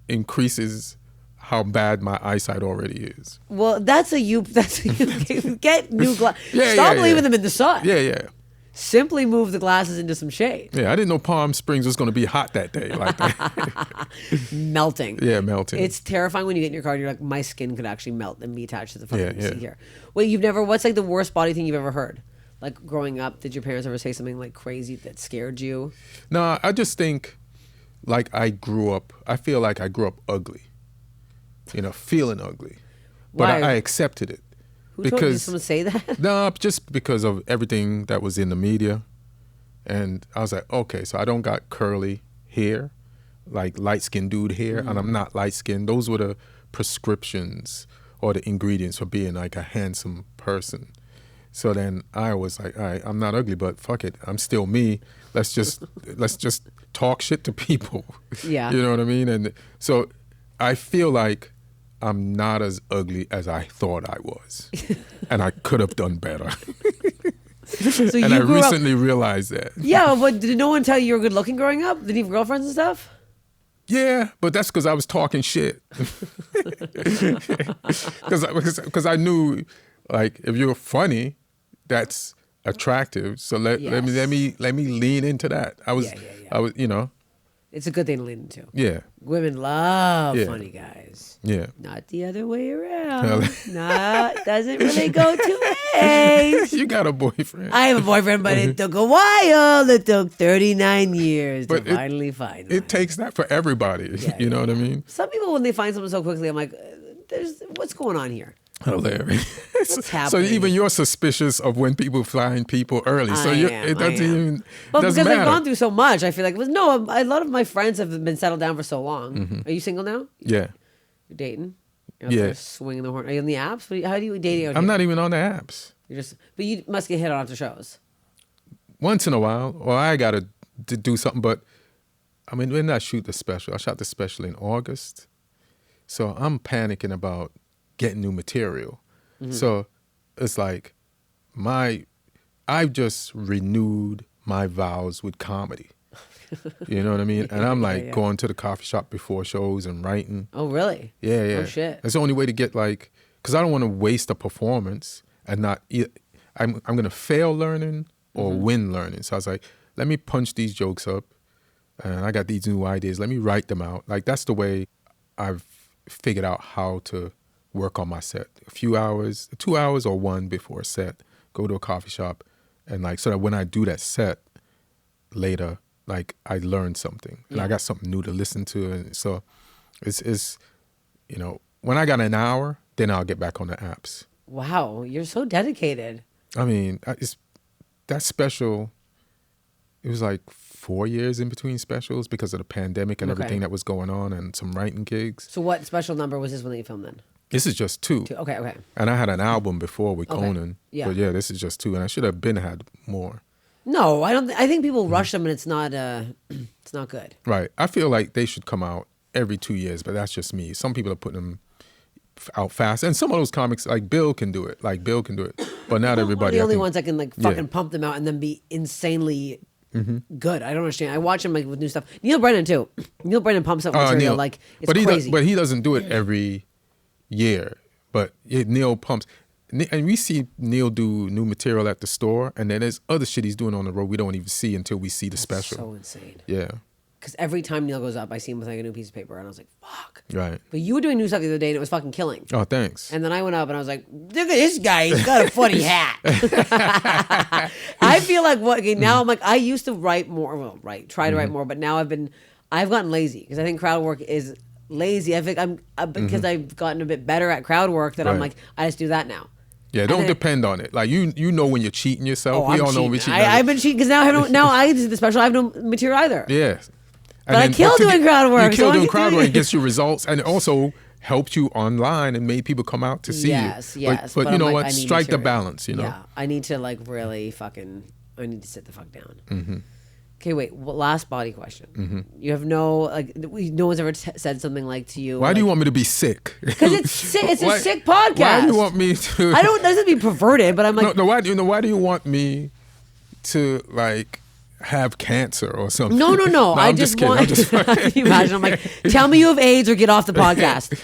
increases how bad my eyesight already is. Well, that's a you get new glasses. Stop leaving them in the sun. Yeah. Simply move the glasses into some shade. Yeah, I didn't know Palm Springs was going to be hot that day like that. Melting. Yeah, melting. It's terrifying when you get in your car and you're like, my skin could actually melt and be attached to the fucking seat here. Wait, what's like the worst body thing you've ever heard? Like growing up, did your parents ever say something like crazy that scared you? No, I just think like I feel like I grew up ugly. Feeling ugly. But I accepted it. Who told you someone say that? No, just because of everything that was in the media. And I was like, okay, so I don't got curly hair, like light-skinned dude hair, and I'm not light-skinned. Those were the prescriptions or the ingredients for being like a handsome person. So then I was like, all right, I'm not ugly, but fuck it. I'm still me. Let's just talk shit to people. Yeah. You know what I mean? And so I feel like I'm not as ugly as I thought I was. And I could have done better. So and I recently realized that. Yeah, but did no one tell you were good looking growing up? Did you have girlfriends and stuff? Yeah, but that's because I was talking shit. Because I knew, like, if you're funny, that's attractive. So let me lean into that. I was, It's a good thing to lean into. Yeah. Women love funny guys. Yeah. Not the other way around. Doesn't really go two ways. You got a boyfriend. I have a boyfriend, but it took a while. It took 39 years to finally find one. It takes that for everybody. You know what I mean? Some people, when they find someone so quickly, I'm like, what's going on here? Hilarious. What's happening? So even you're suspicious of when people find people early. So it doesn't even But doesn't because matter. I've gone through so much, I feel like a lot of my friends have been settled down for so long. Mm-hmm. Are you single now? Yeah. You're dating? You're Yeah. Swinging the horn. Are you on the apps? How do you date out I'm here? not even on the apps. But you must get hit on after shows. Once in a while, or I got to do something. But I mean, when I shoot the special, I shot the special in August. So I'm panicking about getting new material. Mm-hmm. So it's like I've just renewed my vows with comedy. You know what I mean? And I'm like going to the coffee shop before shows and writing. Oh, really? Yeah. Oh, shit. It's the only way to get because I don't want to waste a performance and not, I'm going to fail learning or win learning. So I was like, let me punch these jokes up and I got these new ideas. Let me write them out. Like that's the way I've figured out how to work on my set. A few hours, 2 hours or one before a set, go to a coffee shop and so that when I do that set later, I learned something and I got something new to listen to. And so it's when I got an hour, then I'll get back on the apps. Wow, you're so dedicated. I mean, that special, it was like 4 years in between specials because of the pandemic and everything that was going on and some writing gigs. So what special number was this one that you filmed then? This is just two. Okay. And I had an album before with Conan. Yeah. But yeah, this is just two. And I should have had more. No, I don't. I think people rush them and it's not good. Right. I feel like they should come out every 2 years, but that's just me. Some people are putting them out fast. And some of those comics, like Bill can do it. But not everybody. The only ones that can fucking pump them out and then be insanely good. I don't understand. I watch him with new stuff. Neil Brennan too. Neil Brennan pumps up material it's crazy. But he doesn't do it every year. But Neil pumps. And we see Neil do new material at the store, and then there's other shit he's doing on the road we don't even see until we see the special. So insane. Yeah. because every time Neil goes up, I see him with like a new piece of paper, and I was like, fuck. Right. But you were doing new stuff the other day, and it was fucking killing. Oh, thanks. And then I went up, and I was like, look at this guy. He's got a funny hat. I feel like now I'm like, I used to write more, try to write more, but now I've gotten lazy because I think crowd work is lazy. I think because I've gotten a bit better at crowd work that I'm like, I just do that now. Yeah, don't depend on it. Like you know when you're cheating yourself. We all know when we're cheating. I've been cheating because now I did the special. I have no material either. Yeah. But I kill doing crowd work. You kill doing crowd work and gets you results, and it also helped you online and made people come out to see you. Yes. But you know like, what? Strike the balance. You know. Yeah, I need to like really I need to sit the fuck down. Okay, wait. Last body question. You have no one's ever said something like to you. Why do you want me to be sick? Because it's sick. It's a sick podcast. Why do you want me to? I don't. Doesn't be perverted, but I'm like. No. Why do you want me to like have cancer or something? No. I just want. Can you imagine? I'm like, tell me you have AIDS or get off the podcast.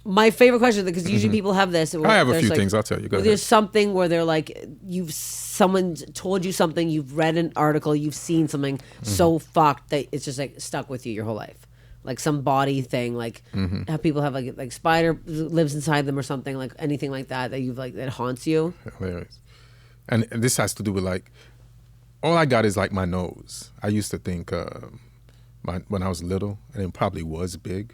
My favorite question, because usually people have this. I have a few things. I'll tell you. Go ahead. There's something where they're like, someone's told you something, you've read an article, you've seen something so fucked that it's just like stuck with you your whole life. Like some body thing, like how people have like spider lives inside them or something, like anything like that you've like that haunts you. Hilarious. And this has to do with like, all I got is like my nose. I used to think when I was little, and it probably was big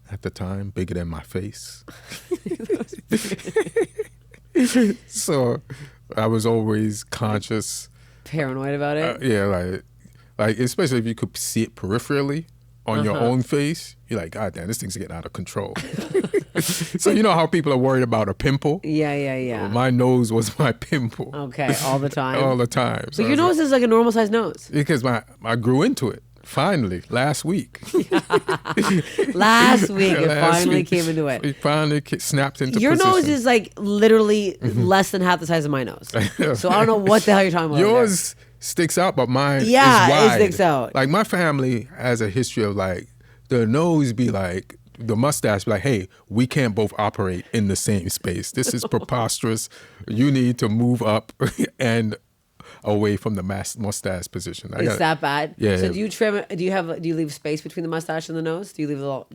at the time, bigger than my face. So I was always conscious. Paranoid about it? Yeah, like especially if you could see it peripherally on your own face, you're like, God damn, this thing's getting out of control. So you know how people are worried about a pimple? Yeah. Well, my nose was my pimple. Okay, all the time? All the time. So your nose is like a normal sized nose? Because I grew into it. Finally, last week. Last week, it finally came into it. It finally snapped into Your position. nose is like literally less than half the size of my nose. So I don't know what the hell you're talking about. Yours sticks out, but mine is wide. It sticks out. Like my family has a history of like, the nose be like, the mustache be like, hey, we can't both operate in the same space. This is preposterous. You need to move up and away from the mustache position. Is that bad? Yeah. So do you trim? Do you leave space between the mustache and the nose? Do you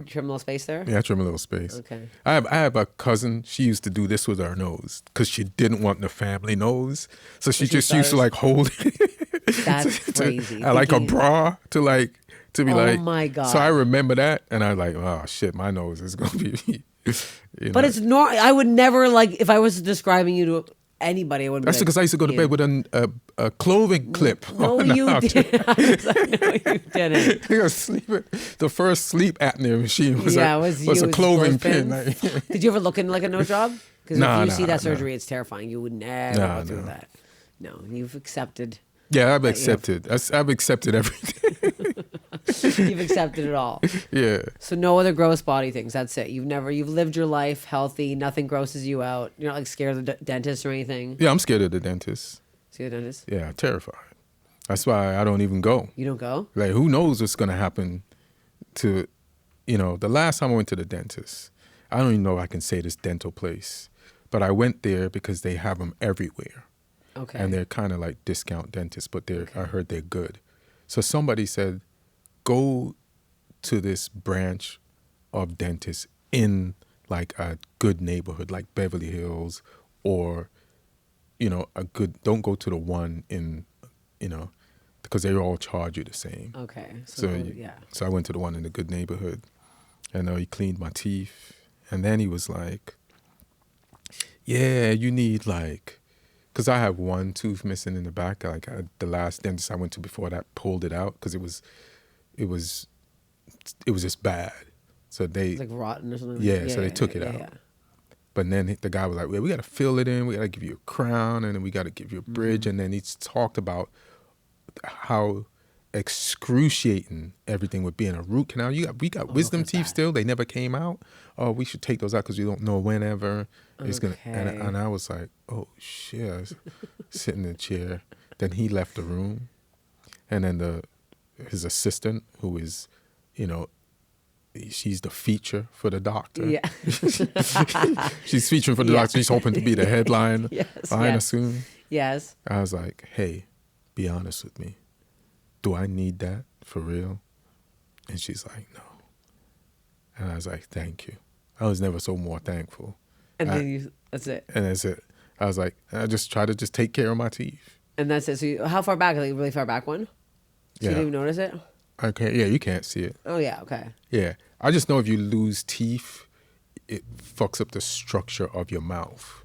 trim a little space there? Yeah, I trim a little space. Okay. I have a cousin. She used to do this with her nose because she didn't want the family nose, so she just used to like hold it. That's crazy. I like a bra to be like. Oh my God. So I remember that, and I was like, oh shit, my nose is gonna be. But it's not. I would never like if I was describing you to anybody. I wouldn't. That's because I used to go to bed with a clothing clip. No, you didn't. No, you didn't. The first sleep apnea machine was a clothing pin. Did you ever look into like a nose job? Because if you see that surgery, it's terrifying. You would never go through that. No, you've accepted. Yeah, I've accepted. I've accepted everything. You've accepted it all. Yeah. So no other gross body things. That's it. You've lived your life healthy. Nothing grosses you out. You're not like scared of the dentist or anything. Yeah, I'm scared of the dentist. Scared of the dentist? Yeah, terrified. That's why I don't even go. You don't go? Like, who knows what's gonna happen to, the last time I went to the dentist, I don't even know if I can say this dental place, but I went there because they have them everywhere. Okay. And they're kind of like discount dentists, but I heard they're good. So somebody said, go to this branch of dentists in like a good neighborhood, like Beverly Hills, or, don't go to the one in, because they all charge you the same. Okay. So I went to the one in a good neighborhood, and he cleaned my teeth. And then he was like, yeah, you need like, because I have one tooth missing in the back. Like the last dentist I went to before that pulled it out because it was just bad. So they like rotten or something. Yeah, so they took it out. Yeah. But then the guy was like, well, we got to fill it in. We got to give you a crown, and then we got to give you a bridge. And then he talked about how excruciating everything would be in a root canal. We got wisdom teeth still. They never came out. Oh, we should take those out because we don't know whenever it's gonna. And I was like, oh shit, I was sitting in the chair. Then he left the room, and then his assistant, who is, she's the feature for the doctor. Yeah. She's featuring for the doctor. She's hoping to be the headline. I assume. Yes. I was like, hey, be honest with me. Do I need that? for real? And she's like, no. And I was like, thank you. I was never so more thankful. And then that's it. And that's it. I was like, I just try to just take care of my teeth. And that's it. So how far back? Like really far back one? So you didn't even notice it? Okay. Yeah, you can't see it. Oh, yeah. Okay. Yeah. I just know if you lose teeth, it fucks up the structure of your mouth.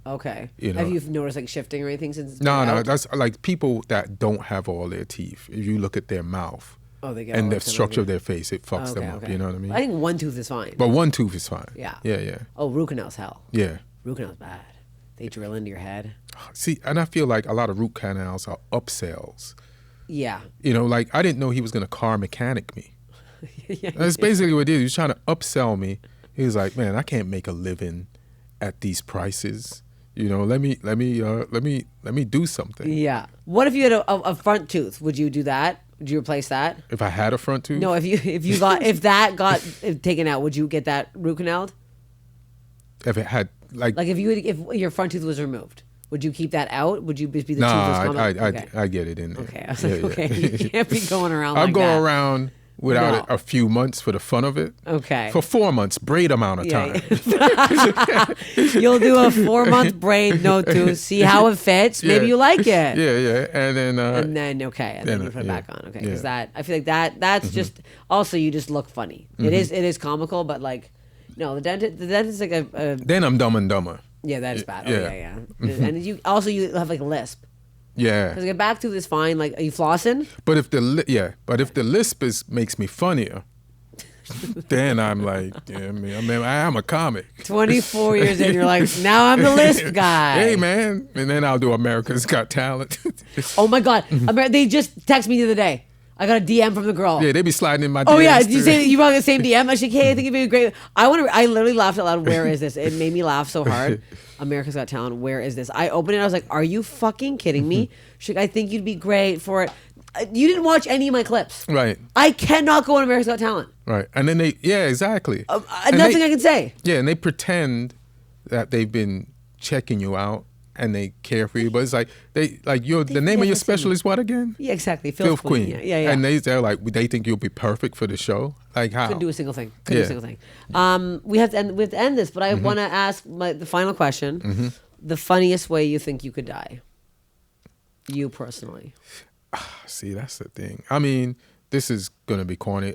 Okay. You know? Have you noticed like shifting or anything since it's No. been out? That's like people that don't have all their teeth. If you look at their mouth They get and all the that structure of their face, it fucks them up. Okay. You know what I mean? I think one tooth is fine. But one tooth is fine. Yeah. Yeah. Oh, root canal's hell. Yeah. Root canal's bad. They drill into your head. See, and I feel like a lot of root canals are upsells. Yeah. You know, like I didn't know he was going to car mechanic me. That's basically what he did. He was trying to upsell me. He was like, "Man, I can't make a living at these prices. You know, let me do something." Yeah. What if you had a front tooth? Would you do that? Would you replace that? If I had a front tooth? No. If that got taken out, would you get that root canaled? If it had like Like if your front tooth was removed, would you keep that out? Would you just be the nah, toothless comic? I get it in there. Okay. I was like, okay, you can't be going around. I'm like going that. around without No. it a few months for the fun of it. Okay. For 4 months, braid amount of time. You'll do a 4-month braid, no tooth, see how it fits. Maybe you like it. Yeah. And then And then you put it back on. Okay, because I feel like that's just also you just look funny. It is comical, but like no, the dentist is like a then I'm Dumb and Dumber. yeah, that is bad. Yeah. Oh yeah. And you have like a lisp. Yeah. Because like a back tooth is fine. Like, are you flossing? But if the lisp makes me funnier, then I'm like, yeah, I am a comic. 24 years in, you're like, now I'm the lisp guy. Hey man, and then I'll do America's Got Talent. Oh my God, they just texted me the other day. I got a DM from the girl. Yeah, they be sliding in my DMs. Oh yeah, did you too. say that you brought the same DM? I was like, hey, I think it'd be great. I literally laughed out loud. Where is this? It made me laugh so hard. America's Got Talent. Where is this? I opened it. I was like, are you fucking kidding me? She's like, I think you'd be great for it. You didn't watch any of my clips. Right. I cannot go on America's Got Talent. Right. And then exactly. Nothing I can say. Yeah, and they pretend that they've been checking you out and they care for you, but it's like the name of your special is what again? Yeah, exactly. Filth Queen. Yeah. And they're like, they think you'll be perfect for the show. Like how? Couldn't do a single thing. We have to end this, but I want to ask the final question. The funniest way you think you could die? You personally. See, that's the thing. I mean, this is gonna be corny.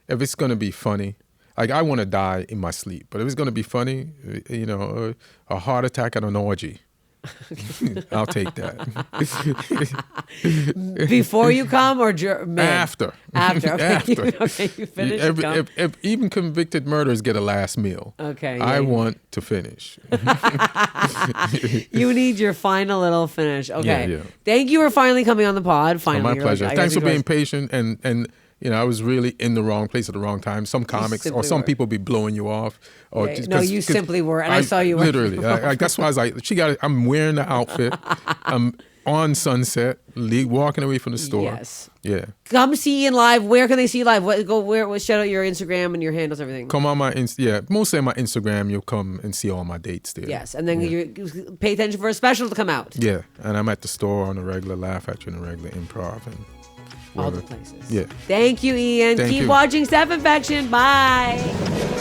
If it's gonna be funny, like I want to die in my sleep, but if it's gonna be funny, you know, a heart attack at an orgy. I'll take that. Before you come or after? After. Okay. After. Okay, you finish. If even convicted murderers get a last meal, okay, I want to finish. You need your final little finish. Okay. Yeah. Thank you for finally coming on the pod. Finally, My pleasure. Thanks for being patient and. You know, I was really in the wrong place at the wrong time. Some comics or some people be blowing you off. Or no, you simply were, and I saw you. Literally, that's why I was like, I'm wearing the outfit. I'm on Sunset, walking away from the store. Yes. Yeah. Come see Ian live. Where can they see you live? Shout out your Instagram and your handles, everything. Come on mostly on my Instagram. You'll come and see all my dates there. Yes, and then you pay attention for a special to come out. Yeah, and I'm at the store on a regular, Laugh At You in a regular, Improv, and all the places. Yeah. Thank you, Ian. Keep watching Steph Infection. Bye.